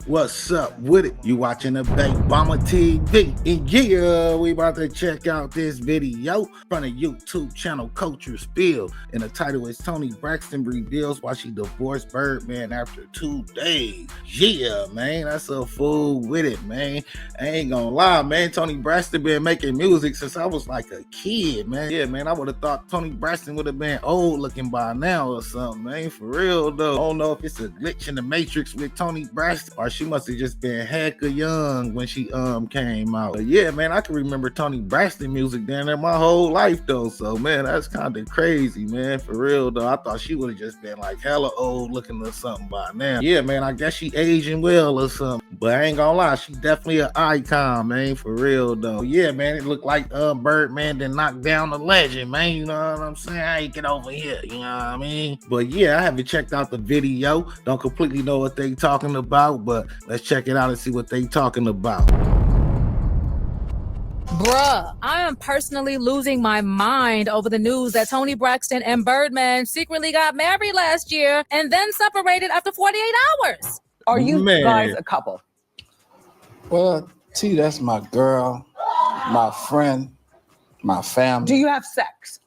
What's up with it? You watching the Bomber TV. And yeah, we about to check out this video from the YouTube channel Culture Spill. And the title is Toni Braxton reveals why she divorced Birdman after 2 days. Yeah, man, that's a fool with it, man. I ain't gonna lie, man. Toni Braxton been making music since I was like a kid, man. Yeah, man, I would have thought Toni Braxton would have been old looking by now or something, man. For real, though. I don't know if it's a glitch in the Matrix with Toni Braxton or she must have just been hecka young when she came out. But yeah, man, I can remember Toni Braxton music down there my whole life though. So man, that's kind of crazy, man. For real though, I thought she would have just been like hella old looking or something by now. Yeah, man, I guess she aging well or something. But I ain't gonna lie, she definitely an icon, man. For real though. Yeah, man, it looked like Birdman did knock down the legend, man. You know what I'm saying? I ain't get over here, you know what I mean? But yeah, I haven't checked out the video. Don't completely know what they talking about, but let's check it out and see what they talking about. Bruh, I am personally losing my mind over the news that Toni Braxton and Birdman secretly got married last year and then separated after 48 hours. Are you guys a couple? Well, T, that's my girl, my friend, my family. Do you have sex?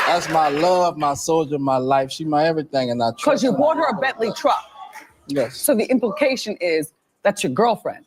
That's my love, my soldier, my life. She my everything, and I trust. Because you bought her a Bentley truck. Yes. So the implication is that's your girlfriend.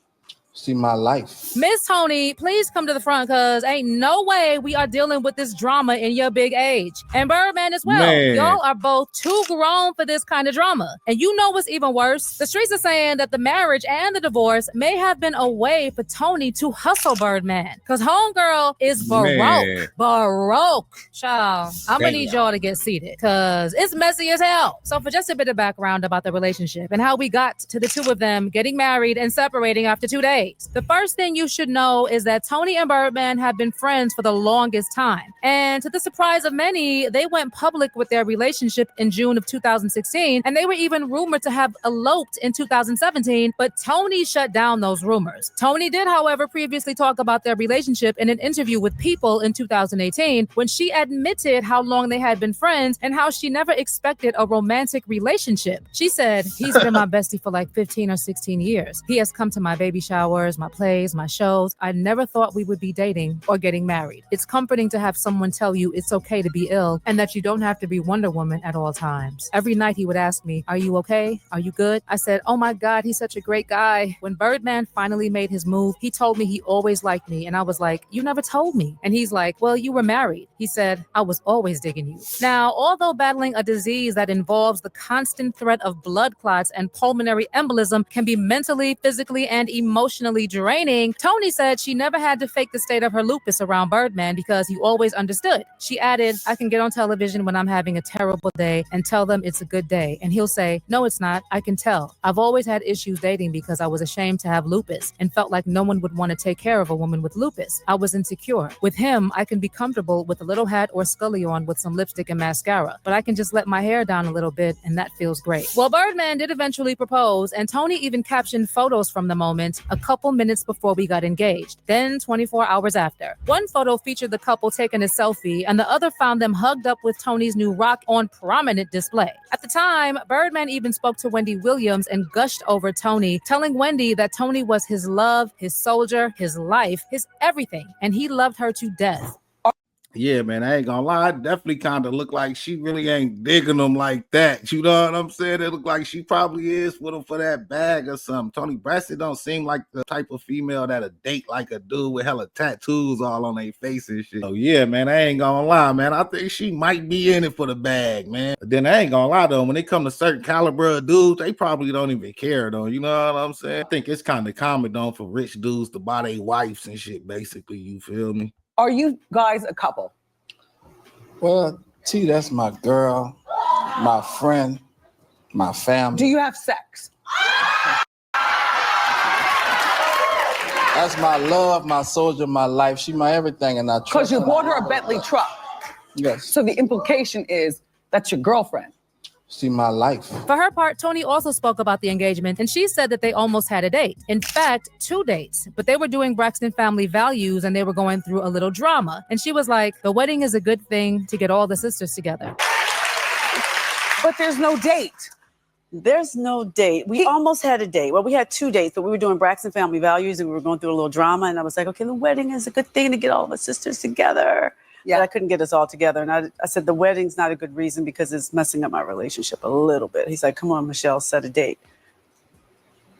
She my life. Miss Toni, please come to the front because ain't no way we are dealing with this drama in your big age. And Birdman as well. Man. Y'all are both too grown for this kind of drama. And you know what's even worse? The streets are saying that the marriage and the divorce may have been a way for Toni to hustle Birdman. Because homegirl is baroque. Man. Baroque. Child, I'm gonna Damn. need y'all to get seated because it's messy as hell. So for just a bit of background about the relationship and how we got to the two of them getting married and separating after 2 days. The first thing you should know is that Toni and Birdman have been friends for the longest time. And to the surprise of many, they went public with their relationship in June of 2016, and they were even rumored to have eloped in 2017, but Toni shut down those rumors. Toni did, however, previously talk about their relationship in an interview with People in 2018 when she admitted how long they had been friends and how she never expected a romantic relationship. She said, "He's been my bestie for like 15 or 16 years. He has come to my baby showers, my plays, my shows. I never thought we would be dating or getting married. It's comforting to have someone tell you it's okay to be ill and that you don't have to be Wonder Woman at all times." Every night he would ask me, "Are you okay? Are you good?" I said, "Oh my God, he's such a great guy." When Birdman finally made his move, he told me he always liked me. And I was like, "You never told me." And he's like, "Well, you were married." He said, "I was always digging you." Now, although battling a disease that involves the constant threat of blood clots and pulmonary embolism can be mentally, physically, and emotionally draining, Toni said she never had to fake the state of her lupus around Birdman because he always understood. She added, "I can get on television when I'm having a terrible day and tell them it's a good day. And he'll say, 'No, it's not. I can tell. I've always had issues dating because I was ashamed to have lupus and felt like no one would want to take care of a woman with lupus. I was insecure. With him, I can be comfortable with a little hat or scully on with some lipstick and mascara, but I can just let my hair down a little bit and that feels great.'" Well, Birdman did eventually propose, and Toni even captioned photos from the moment a couple minutes before we got engaged, then 24 hours after. One photo featured the couple taking a selfie, and the other found them hugged up with Toni's new rock on prominent display. At the time, Birdman even spoke to Wendy Williams and gushed over Toni, telling Wendy that Toni was his love, his soldier, his life, his everything, and he loved her to death. Yeah, man, I ain't gonna lie. It definitely kind of look like she really ain't digging them like that. You know what I'm saying? It look like she probably is with him for that bag or something. Toni Braxton don't seem like the type of female that'll date like a dude with hella tattoos all on their face and shit. So yeah, man, I ain't gonna lie, man. I think she might be in it for the bag, man. But then I ain't gonna lie though, when it come to certain caliber of dudes, they probably don't even care though. You know what I'm saying? I think it's kind of common though for rich dudes to buy their wives and shit, basically. You feel me? Are you guys a couple? Well, T, that's my girl, my friend, my family. Do you have sex? That's my love, my soldier, my life. She my everything, and I trust. Because you bought her a Bentley truck. Yes. So the implication is that's your girlfriend. She my life. For her part, Toni also spoke about the engagement, and she said that they almost had a date. In fact, 2 dates. But they were doing Braxton family values, and they were going through a little drama. And she was like, "The wedding is a good thing to get all the sisters together." But there's no date. There's no date. We almost had a date. Well, we had 2 dates, but we were doing Braxton Family Values and we were going through a little drama. And I was like, okay, the wedding is a good thing to get all of us sisters together. Yeah. But I couldn't get us all together. And I said, the wedding's not a good reason because it's messing up my relationship a little bit. He's like, come on, Michelle, set a date.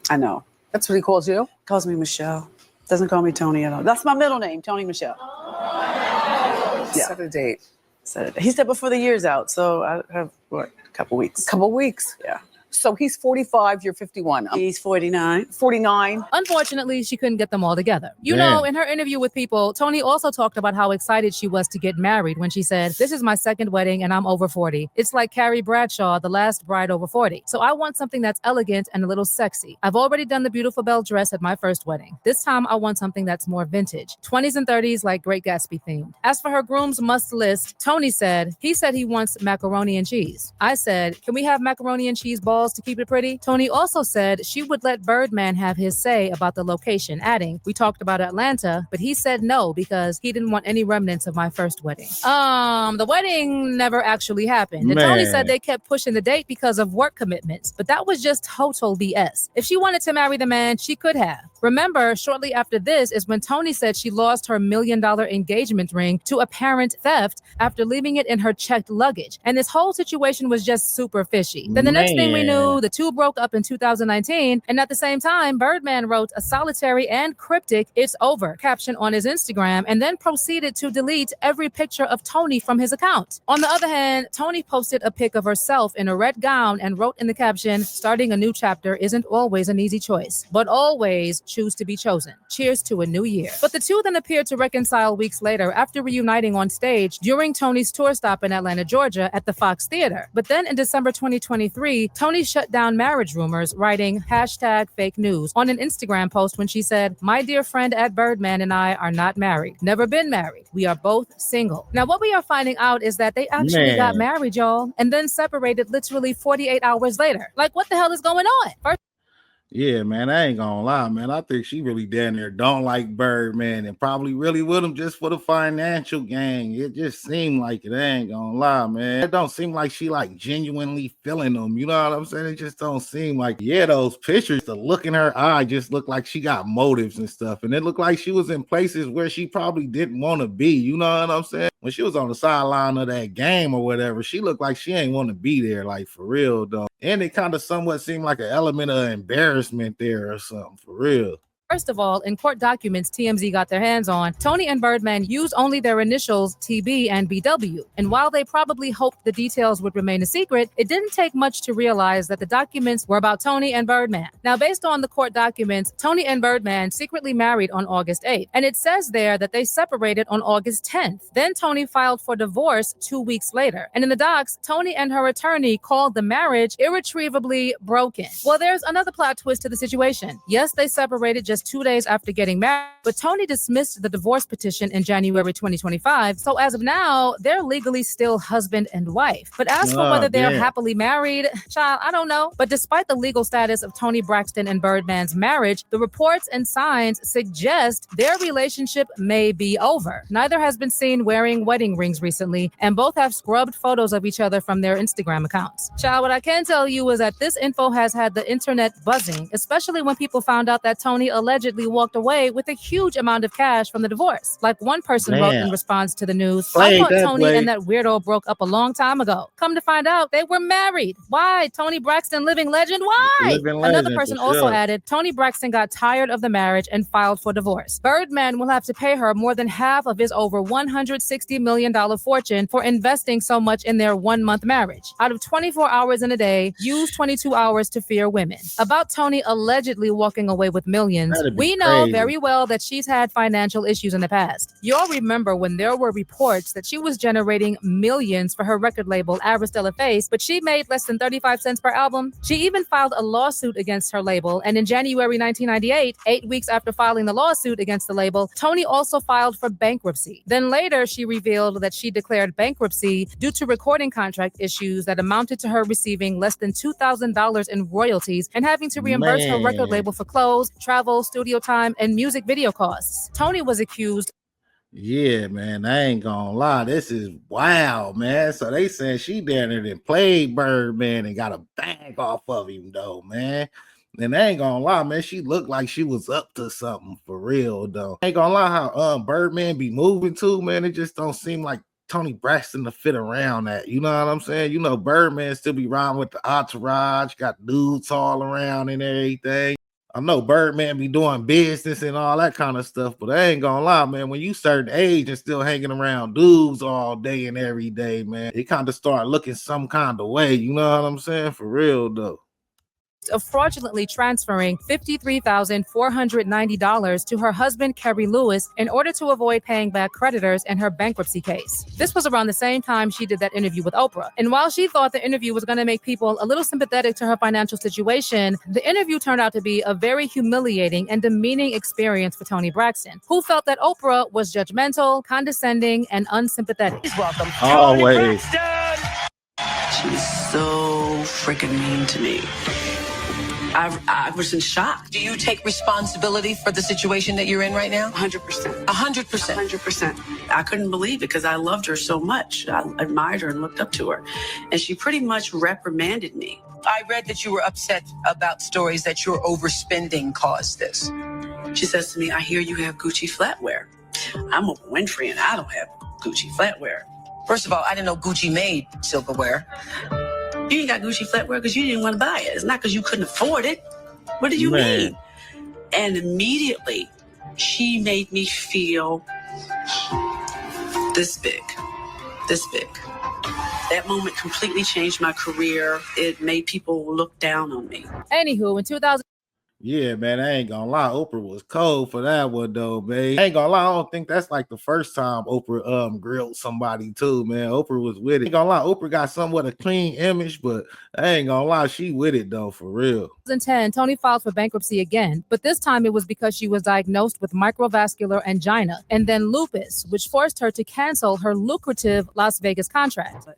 I know. That's what he calls you? Calls me Michelle. Doesn't call me Toni at all. That's my middle name, Toni Michelle. Yeah. Set a date. Set a date. He said before the year's out. So I have, what, a couple weeks. Couple weeks. Yeah. So he's 45, you're 51. He's 49. 49. Unfortunately, she couldn't get them all together. You know, in her interview with People, Toni also talked about how excited she was to get married when she said, this is my second wedding and I'm over 40. It's like Carrie Bradshaw, the last bride over 40. So I want something that's elegant and a little sexy. I've already done the beautiful belle dress at my first wedding. This time I want something that's more vintage. 20s and 30s like Great Gatsby themed. As for her groom's must list, Toni said, he said he wants macaroni and cheese. I said, can we have macaroni and cheese balls to keep it pretty? Toni also said she would let Birdman have his say about the location, adding, we talked about Atlanta, but he said no because he didn't want any remnants of my first wedding. The wedding never actually happened. And Toni said they kept pushing the date because of work commitments, but that was just total BS. If she wanted to marry the man, she could have. Remember, shortly after this is when Toni said she lost her $1 million engagement ring to apparent theft after leaving it in her checked luggage. And this whole situation was just super fishy. Then the next thing we knew, the two broke up in 2019. And at the same time, Birdman wrote a solitary and cryptic "It's over" caption on his Instagram and then proceeded to delete every picture of Toni from his account. On the other hand, Toni posted a pic of herself in a red gown and wrote in the caption, starting a new chapter isn't always an easy choice, but always choose to be chosen. Cheers to a new year. But the two then appeared to reconcile weeks later after reuniting on stage during Toni's tour stop in Atlanta, Georgia at the Fox Theater. But then in December 2023, Toni shut down marriage rumors, writing #fake news on an Instagram post when she said, my dear friend at Birdman and I are not married. Never been married. We are both single. Now, what we are finding out is that they actually got married, y'all, and then separated literally 48 hours later. Like, what the hell is going on? Yeah, man, I ain't gonna lie, man. I think she really down there don't like Birdman and probably really with him just for the financial gain. It just seemed like it. I ain't gonna lie, man. It don't seem like she like genuinely feeling him. You know what I'm saying? It just don't seem like, those pictures, the look in her eye just looked like she got motives and stuff. And it looked like she was in places where she probably didn't want to be. You know what I'm saying? When she was on the sideline of that game or whatever, she looked like she ain't want to be there, like for real, though. And it kind of somewhat seemed like an element of embarrassment there or something, for real. First of all, in court documents TMZ got their hands on, Toni and Birdman used only their initials TB and BW. And while they probably hoped the details would remain a secret, it didn't take much to realize that the documents were about Toni and Birdman. Now, based on the court documents, Toni and Birdman secretly married on August 8th. And it says there that they separated on August 10th. Then Toni filed for divorce 2 weeks later. And in the docs, Toni and her attorney called the marriage irretrievably broken. Well, there's another plot twist to the situation. Yes, they separated just 2 days after getting married, but Toni dismissed the divorce petition in January 2025. So as of now, they're legally still husband and wife. But as for whether they're happily married, child, I don't know. But despite the legal status of Toni Braxton and Birdman's marriage, the reports and signs suggest their relationship may be over. Neither has been seen wearing wedding rings recently, and both have scrubbed photos of each other from their Instagram accounts. Child, what I can tell you is that this info has had the internet buzzing, especially when people found out that Toni allegedly walked away with a huge amount of cash from the divorce. Like one person wrote in response to the news, I thought Toni and that weirdo broke up a long time ago. Come to find out, they were married. Why? Toni Braxton, living legend? Why? Another person also added, Toni Braxton got tired of the marriage and filed for divorce. Birdman will have to pay her more than half of his over $160 million fortune for investing so much in their 1-month marriage. Out of 24 hours in a day, use 22 hours to fear women. About Toni allegedly walking away with millions, we know very well that she's had financial issues in the past. You'll remember when there were reports that she was generating millions for her record label, Aristella Face, but she made less than 35 cents per album. She even filed a lawsuit against her label, and in January 1998, 8 weeks after filing the lawsuit against the label, Toni also filed for bankruptcy. Then later, she revealed that she declared bankruptcy due to recording contract issues that amounted to her receiving less than $2,000 in royalties and having to reimburse her record label for clothes, travel, studio time, and music video costs. Toni was accused. Yeah, man, I ain't gonna lie. This is wild, man. So they said she down there and played Birdman and got a bag off of him, though, man. And I ain't gonna lie, man. She looked like she was up to something for real, though. Ain't gonna lie how Birdman be moving too, man. It just don't seem like Toni Braxton to fit around that. You know what I'm saying? You know, Birdman still be riding with the entourage, got dudes all around and everything. I know Birdman be doing business and all that kind of stuff, but I ain't gonna lie, man. When you certain age and still hanging around dudes all day and every day, man, it kind of start looking some kind of way. You know what I'm saying? For real, though. Of fraudulently transferring $53,490 to her husband, Kerry Lewis, in order to avoid paying back creditors in her bankruptcy case. This was around the same time she did that interview with Oprah. And while she thought the interview was going to make people a little sympathetic to her financial situation, the interview turned out to be a very humiliating and demeaning experience for Toni Braxton, who felt that Oprah was judgmental, condescending, and unsympathetic. Please welcome Always. She's so freaking mean to me. I was in shock. Do you take responsibility for the situation that you're in right now? 100%. 100%. 100%. I couldn't believe it because I loved her so much. I admired her and looked up to her. And she pretty much reprimanded me. I read that you were upset about stories that your overspending caused this. She says to me, I hear you have Gucci flatware. I'm Oprah Winfrey and I don't have Gucci flatware. First of all, I didn't know Gucci made silverware. You ain't got Gucci flatware because you didn't want to buy it. It's not because you couldn't afford it. What do you mean? And immediately, she made me feel this big. This big. That moment completely changed my career. It made people look down on me. Anywho, in 2000. Yeah, man, I ain't gonna lie. Oprah was cold for that one, though, man. I ain't gonna lie. I don't think that's like the first time Oprah grilled somebody too, man. Oprah was with it. Ain't gonna lie. Oprah got somewhat a clean image, but I ain't gonna lie. She with it though, for real. 2010, Toni filed for bankruptcy again, but this time it was because she was diagnosed with microvascular angina and then lupus, which forced her to cancel her lucrative Las Vegas contract.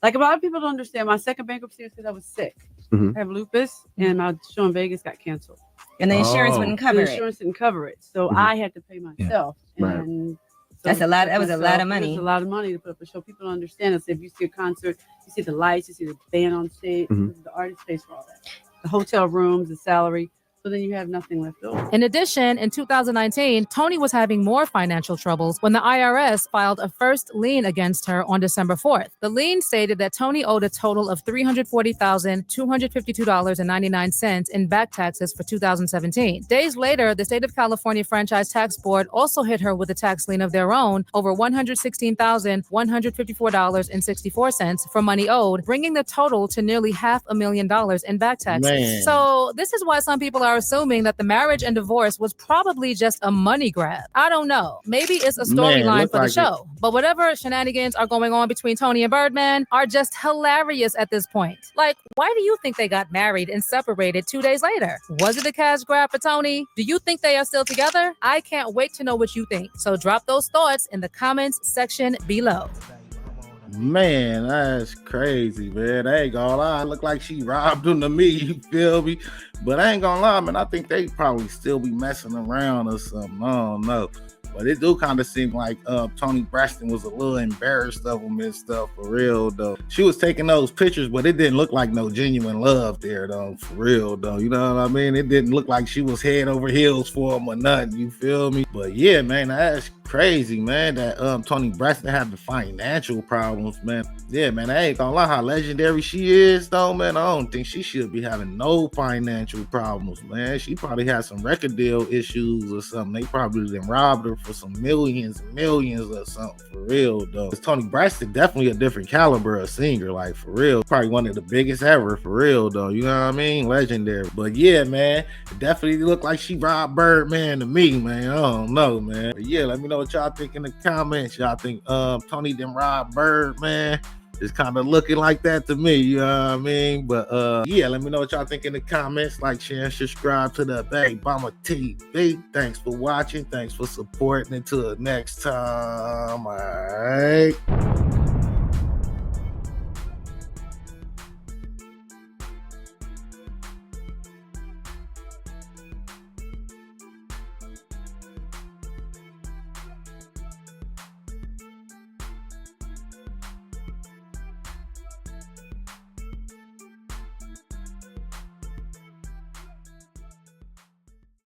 Like a lot of people don't understand, my second bankruptcy was because I was sick. I have lupus, and my show in Vegas got canceled. And the insurance wouldn't cover The insurance didn't cover it, so I had to pay myself. And so That's a lot. That was a lot of money. It's a lot of money to put up a show. People don't understand this. If you see a concert, you see the lights, you see the band on stage. The artist pays for all that. The hotel rooms, the salary. So then you have nothing left over. In addition, in 2019, Toni was having more financial troubles when the IRS filed a first lien against her on December 4th. The lien stated that Toni owed a total of $340,252.99 in back taxes for 2017. Days later, the state of California Franchise Tax Board also hit her with a tax lien of their own over $116,154.64 for money owed, bringing the total to nearly $500,000 in back taxes. Man. So this is why some people are assuming that the marriage and divorce was probably just a money grab. I don't know. Maybe it's a storyline for the like show. But whatever shenanigans are going on between Toni and Birdman are just hilarious at this point. Like, why do you think they got married and separated 2 days later? Was it a cash grab for Toni? Do you think they are still together? I can't wait to know what you think. So drop those thoughts in the comments section below. Man, that's crazy, man. I ain't gonna lie. It look like she robbed him to me, you feel me? But I ain't gonna lie, man. I think they probably still be messing around or something. I don't know. But it do kind of seem like Toni Braxton was a little embarrassed of him and stuff, for real, though. She was taking those pictures, but it didn't look like no genuine love there, though, for real, though. You know what I mean? It didn't look like she was head over heels for him or nothing, you feel me? But yeah, man, that's crazy, man, that Toni Braxton had the financial problems, man. Yeah, man, I ain't gonna lie how legendary she is, though, man. I don't think she should be having no financial problems, man. She probably had some record deal issues or something. They probably done robbed her for some millions and millions or something, for real, though. Toni Braxton definitely a different caliber of singer, like, for real. Probably one of the biggest ever, for real, though. You know what I mean? Legendary. But yeah, man, it definitely looked like she robbed Birdman to me, man. I don't know, man. But yeah, let me know what y'all think in the comments. Y'all think Toni done robbed Birdman? It's kind of looking like that to me, you know what I mean? But yeah, let me know what y'all think in the comments. Like, share, and subscribe to the Big Mama TV. Thanks for watching. Thanks for supporting. Until next time, all right.